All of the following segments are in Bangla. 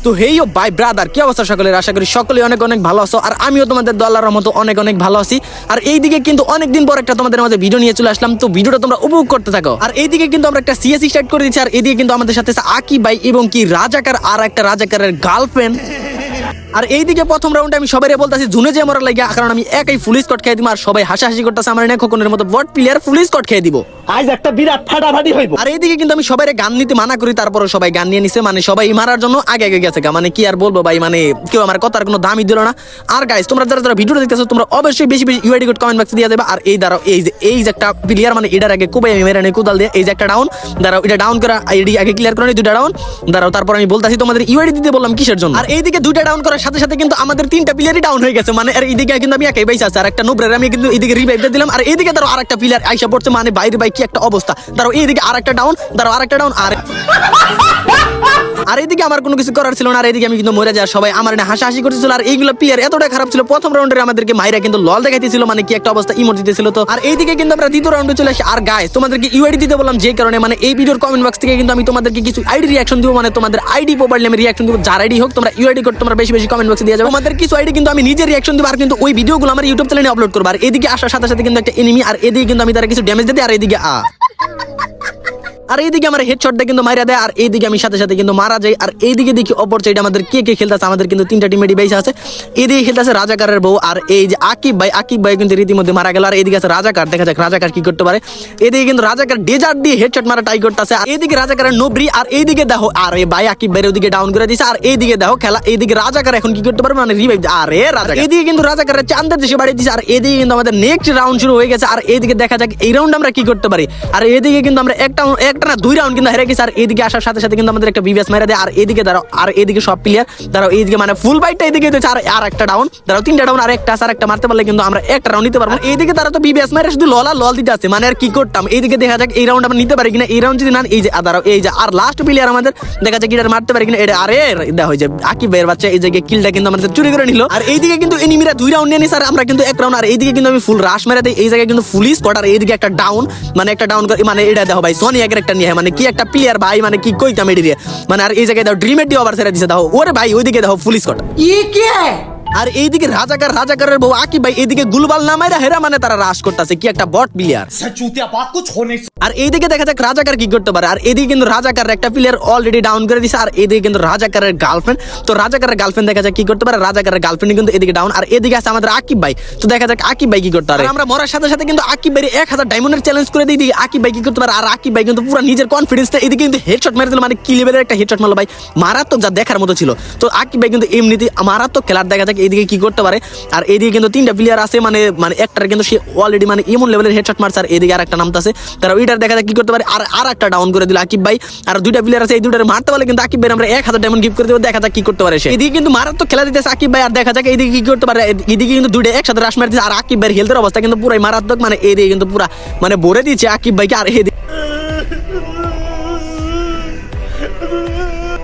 তো হেই ও ভাই ব্রাদার, কি অবস্থা সকলের? আশা করি সকলে অনেক অনেক ভালো আছো, আর আমিও তোমাদের আল্লাহর রহমতে অনেক অনেক ভালো আছি। আর এইদিকে কিন্তু অনেকদিন পর একটা তোমাদের মাঝে ভিডিও নিয়ে চলে আসলাম, তো ভিডিওটা তোমরা উপভোগ করতে থাকো। আর এইদিকে কিন্তু আমরা একটা সিএসি স্টার্ট করে দিচ্ছি, আর এইদিকে কিন্তু আমাদের সাথে আছে আকিব ভাই এবং কি রাজাকার আর একটা রাজাকারের গার্লফ্রেন্ড। আর এইদিকে প্রথম রাউন্ডে আমি সবাই বলতেছি জুনে যে মরার লাগে, কারণ আমি একাই ফুল স্কট খেয়ে দিব, আর সবাই হাসাহাসি করতেছে আমার এনে খোকনের মতো বট প্লেয়ার ফুল স্কট খেয়ে দিব। আজ একটা বিরাট ফাটাফাটি হইব। আর এইদিকে কিন্তু আমি সবাই গান নিতে মানা করি, তারপরে সবাই গান নিয়ে নিছে, মানে সবাই মারার জন্য আগে আগে গেছে। মানে কি আর বলবো ভাই, মানে কেউ আমার কথার কোনো দামই দিল না। আর গাইস, তোমরা যারা যারা ভিডিওটা দেখতেছো তোমরা অবশ্যই বেশি বেশি ইউআইডি কোড কমেন্ট বক্সে দিয়ে দেবে। আর এই দাঁড়াও, এই যে একটা প্লেয়ার, মানে এটার আগে কোবাই আমি মেরে নেই কোদাল দিয়ে, এই যে একটা ডাউন, দাঁড়াও এটা ডাউন করা, আইডি আগে ক্লিয়ার করে দুইটা ডাউন, দাঁড়াও তারপর আমি বলতাছি তোমাদের ইউআইডি দিতে বললাম কিসের জন্য। আর এইদিকে দুইটা ডাউন করার সাথে সাথে কিন্তু আমাদের তিনটা প্লেয়ারই ডাউন হয়ে গেছে, মানে আর এইদিকে কিন্তু আমি একাই বাইসা আছে, আর একটা নোবরের আমি কিন্তু এইদিকে রিভাইভ দিয়ে দিলাম। আর এইদিকে ধরো আরেকটা প্লেয়ার আইসা পড়ছে, মানে বাইরে ভাই কি একটা অবস্থা। ধরো এইদিকে আরেকটা ডাউন, ধরো আরেকটা ডাউন, আর এইদিকে আমার কোনো কিছু করার ছিল না। আর এইদিকে আমি কিন্তু মরে যাওয়ার সবাই আমার এনে হাসাহাসি করতেছিল। আর এইগুলো প্লেয়ার এতটা খারাপ ছিল, প্রথম রাউন্ডে আমাদেরকে মাইরা কিন্তু লল দেখাইতেছিল, মানে কি একটা অবস্থা ইমোট দিতেছিল। তো আর এইদিকে কিন্তু আমরা দ্বিতীয় রাউন্ডে চলে আসি। আর গাইস, তোমাদেরকে ইউআইডি দিতে বললাম যে কারণে, মানে এই ভিডিওর কমেন্ট বক্স থেকে কিন্তু আমি তোমাদেরকে কিছু আইডি রিঅ্যাকশন দিব, মানে তোমাদের আইডি প্রপারলি আমি রিঅ্যাকশন দিব। যার আইডি হোক তোমরা ইউআইডি কোড তোমরা বেশি বেশি কমেন্ট বক্সে দিয়ে যাবে। তোমাদের কিছু আইডি কিন্তু আমি নিজে রিঅ্যাকশন দিব, আর কিন্তু ওই ভিডিওগুলো আমার ইউটিউব চ্যানেলে আপলোড করব। আর এদিকে আসার সাথে সাথে কিন্তু একটা এনিমি, আর এদিকে কিন্তু আমি তারা কিছু ড্যামেজ দিতে, আর এদিকে আর এইদিকে আমার হেডশটটা কিন্তু মারা দেয়, আর এইদিকে আমি সাথে সাথে কিন্তু মারা যাই। আর এইদিকে দেখি অপর সাইডে আমাদের কে কে খেলতেছে, আমাদের কিন্তু তিনটা টিমেরই বেশি আছে। এইদিকে খেলতেছে রাজাকারের বউ, আর এই যে আকিব ভাই কিন্তু রীতিমধ্যে মারা গেল। আর এইদিকে আছে রাজাকার, দেখা যাক রাজাকার কি করতে পারে। এদিকে কিন্তু রাজাকার ডেজার্ট দিয়ে হেডশট মারা ট্রাই করতেছে, আর এইদিকে রাজাকারের নবরি। আর এইদিকে দেখো, আরে ভাই আকিব ভাইয়ের ওদিকে ডাউন করে দিয়েছে। আর এইদিকে দেখো খেলা, এইদিকে রাজাকার এখন কি করতে পারবে, মানে রিভাইভ। আরে রাজাকার এইদিকে কিন্তু রাজাকারের চান্দের দেশে বাড়িয়ে দিয়েছে। আর এইদিকে কিন্তু আমাদের নেক্সট রাউন্ড শুরু হয়ে গেছে। আর এইদিকে দেখা যাক এই রাউন্ড আমরা কি করতে পারি। আর এইদিকে কিন্তু আমরা একটা না দুই রাউন্ড কিন্তু হেরে গেছি। আর এইদিকে আসার সাথে সাথে কিন্তু আমাদের একটা বিবিএস মেরে দেয়। আর এইদিকে দাঁড়াও, আর এইদিকে সব প্লেয়ার দাঁড়াও, এইদিকে মানে ফুল বাইটটা এইদিকে দিয়েছে। আর একটা ডাউন, দাঁড়াও তিনটা ডাউন, আর একটা মারতে পারলে কিন্তু আমরা একটা রাউন্ড নিতে পারবো। এইদিকে তারা তো বিবিএস মেরে শুধু লল দিতে আছে, মানে আর কি করতাম। এইদিকে দেখা যাক এই রাউন্ড আমরা নিতে পারি কিনা। এই রাউন্ড যদি না, এই যে দাঁড়াও, এই যে আর লাস্ট প্লেয়ার আমাদের দেখা যাক এটা মারতে পারি কিনা। এটা আরে দেখা হয়ে যায় আকিব ভাইয়ের বাচ্চা এই জায়গায় কিলটা কিন্তু আমাদের চুরি করে নিল। আর এইদিকে কিন্তু এনিমিরা দুই রাউন্ড নিয়ে নিছে, আর আমরা কিন্তু এক রাউন্ড। আর এইদিকে কিন্তু আমি ফুল রাশ মেরে দেই, এই জায়গায় কিন্তু ফুল স্কোয়াড। আর এইদিকে একটা ডাউন, মানে একটা ডাউন করে, মানে এটা দেখো ভাই সোনি একের একটা নিয়ে, মানে কি একটা প্লেয়ার ভাই, মানে কি কইতাম এটি দিয়ে। মানে আর এই জায়গায় দেখো ড্রিমের দিয়ে ওভার ছেড়ে দিছে, দেখো ওরে ভাই ওইদিকে দেখো ফুল স্কোয়াড। আর এইদিকে রাজাকারের বউ আকিব ভাই এইদিকে গুলবাল নামাইরা হেরা, মানে তারা রাশ করতেছে কি একটা বট প্লেয়ার। আর এইদিকে দেখা যাক রাজাকার কি করতে পারে। আর এইদিকে কিন্তু রাজাকার একটা প্লেয়ার অলরেডি ডাউন করে দিছে। আর এইদিকে কিন্তু রাজাকারের গার্লফ্রেন্ড, তো রাজাকারের গার্লফ্রেন্ড দেখা যাক কি করতে পারে। রাজাকারের গার্লফ্রেন্ড কিন্তু এদিকে ডাউন। আর এদিকে আছে আমাদের আকিব ভাই, তো দেখা যাক আকিব ভাই কি করতে পারে। আমরা মরার সাথে সাথে কিন্তু আকিব ভাই 1000 ডায়মন্ডের চ্যালেঞ্জ করে দিই, আকিব ভাই কি করতে পারে। আর আকিব ভাই কিন্তু পুরো নিজের কনফিডেন্সটা এদিকে কিন্তু হেডশট মেরে দিল, মানে কি লেভেলের একটা হেডশট মারলো ভাই, মারাত্মক, যা দেখার মতো ছিল। তো আকিব ভাই কিন্তু এমনিতে মারাত্মক খেলার, দেখা যাক এদিকে কি করতে পারে। আর এদিকে কিন্তু তিনটা প্লেয়ার আছে, মানে একটার কিন্তু সে অলরেডি মানে এমন লেভেলের হেডশট মারছে। আর এদিকে আরেকটা নামতাছে, তারা ওইটার দেখা যাক কি করতে পারে। আর একটা ডাউন করে দিল আকিব ভাই। আর দুইটা প্লেয়ার আছে, এই দুইটার মারতে পারলে কিন্তু আকিব ভাই আমরা 1000 ডায়মন্ড গিফট করে দেবো। দেখা যাক কি করতে পারে সে। এদিকে কিন্তু মারাত্মক খেলা দিতেছে আকিব ভাই, আর দেখা যাক এইদিকে কি করতে পারে। এদিকে কিন্তু দুইটা একসাথে রাশ মারতেছে। আর আকিব ভাইয়ের হেলথের অবস্থা কিন্তু পুরাই মারাত্মক, মানে এদিকে কিন্তু পুরা মানে ভরে দিচ্ছে আকিব ভাইকে।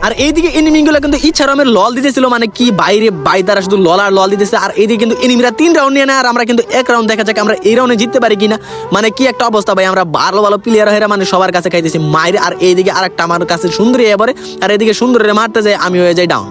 আর এইদিকে এনিমিগুলো কিন্তু ইচ্ছারামের লল দিতেছিল, মানে কি বাইরে তারা শুধু লল দিতেছে। আর এইদিকে কিন্তু এনিমিরা 3 রাউন্ড নিয়ে নেয়, আর আমরা কিন্তু 1 রাউন্ড, দেখা যাক আমরা এই রাউন্ডে জিততে পারি কিনা। মানে কি একটা অবস্থা ভাই, আমরা ভালো প্লেয়ার হয়ে মানে সবার কাছে খাইতেছি মাইরে। আর এইদিকে আরেকটা আমার কাছে সুন্দরী এবারে, আর এইদিকে সুন্দরীরে মারতে যায়, আমি হয়ে যাই ডাউন।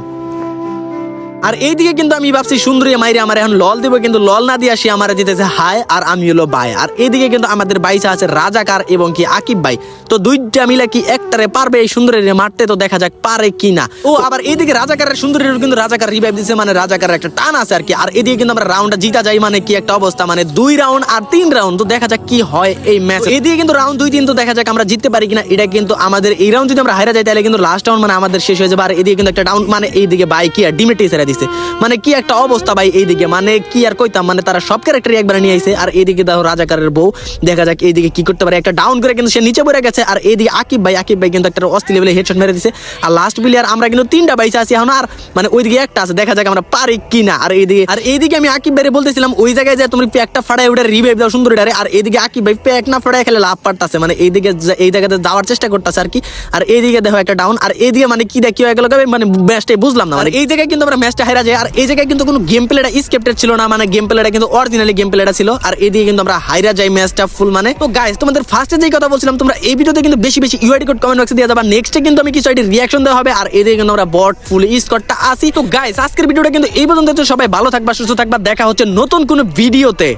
আর এইদিকে কিন্তু আমি ভাবছি সুন্দরী মাইরে আমার এখন লল দিব, কিন্তু লল না দিয়ে সে আমার দিতেছে হাই, আর আমি হলো বাই। আর এইদিকে কিন্তু আমাদের বাইসা আছে রাজাকার এবং কি আকিব ভাই, তো দুইটা মিলে কি একটারে পারবে এই সুন্দরীরে মারতে, তো দেখা যাক পারে কিনা। ও আবার এইদিকে রাজাকারের সুন্দরীর কিন্তু রাজাকার রিভাইভ দিছে, মানে রাজাকারের একটা টান আছে আর কি। আর এদিকে কিন্তু আমরা রাউন্ডটা জিতা যাই, মানে কি একটা অবস্থা, মানে 2 রাউন্ড আর 3 রাউন্ড, তো দেখা যাক কি হয় এই ম্যাচ। এদিকে কিন্তু রাউন্ড 2-3, তো দেখা যাক আমরা জিততে পারি কিনা। এটা কিন্তু আমাদের এই রাউন্ড যদি আমরা হারা যাই তাহলে কিন্তু লাস্ট রাউন্ড মানে আমাদের শেষ হয়ে যাবে। আর এদিকে কিন্তু একটা ডাউন, মানে এইদিকে ভাই কি আর ডিমেটি ছেড়ে দিছে, মানে কি একটা অবস্থা ভাই এইদিকে, মানে কি আর কইতাম, মানে তারা সব ক্যারেক্টারই একবার নিয়ে আইছে। আর এইদিকে দেখো রাজাকারের বউ, দেখা যাক এইদিকে কি করতে পারে। একটা ডাউন করে কিন্তু সে নিচে পড়ে গেছে। আর এইদিকে আকিব ভাই কিন্তু একটা অস্থির লেভেলে হেডশট মেরে দিছে। আর লাস্ট প্লেয়ার আমরা কিন্তু 3টা বাইসা আছি এখন, আর মানে ওইদিকে একটা আছে, দেখা যাক আমরা পারি কিনা। আর এইদিকে আমি আকিব ভাইরে বলতেছিলাম ওই জায়গায় যে তুমি প্যাকটা ফাড়ায় ওটা রিভাইভ দাও সুন্দরীটারে। আর এইদিকে আকিব ভাই প্যাক না ফাড়ায় খেলে লাভ পারতাছে, মানে এইদিকে এই জায়গাতে যাওয়ার চেষ্টা করতেছে আর কি। আর এইদিকে দেখো একটা ডাউন। আর এইদিকে মানে কি দেখি হয়ে গেল, মানে ম্যাচটাই বুঝলাম না। আর এই জায়গায় কিন্তু আমরা ম্যাচটা ম্যাচটা হেরা যায়। আর এই জায়গায় কিন্তু কোনো গেম প্লেটা স্ক্রিপ্টেড ছিল না, মানে গেম প্লেটা কিন্তু অরিজিনালি গেম প্লেটা ছিল। আর এদিকে কিন্তু আমরা হাইরা যাই ম্যাচটা ফুল মানে। তো গাইস তোমাদের ফার্স্টে যেই কথা বলছিলাম, তোমরা এই ভিডিওতে কিন্তু বেশি বেশি ইউআইডি কোড কমেন্ট বক্সে দিয়ে যাবা। নেক্সটে কিন্তু আমি কিছু আইডি রিঅ্যাকশন দেওয়া হবে। আর এদিকে কিন্তু আমরা বট ফুল স্কটটা আসি। তো গাইস আজকের ভিডিওটা কিন্তু এই পর্যন্ত। তো সবাই ভালো থাকবা, সুস্থ থাকবা, দেখা হচ্ছে নতুন কোনো ভিডিওতে।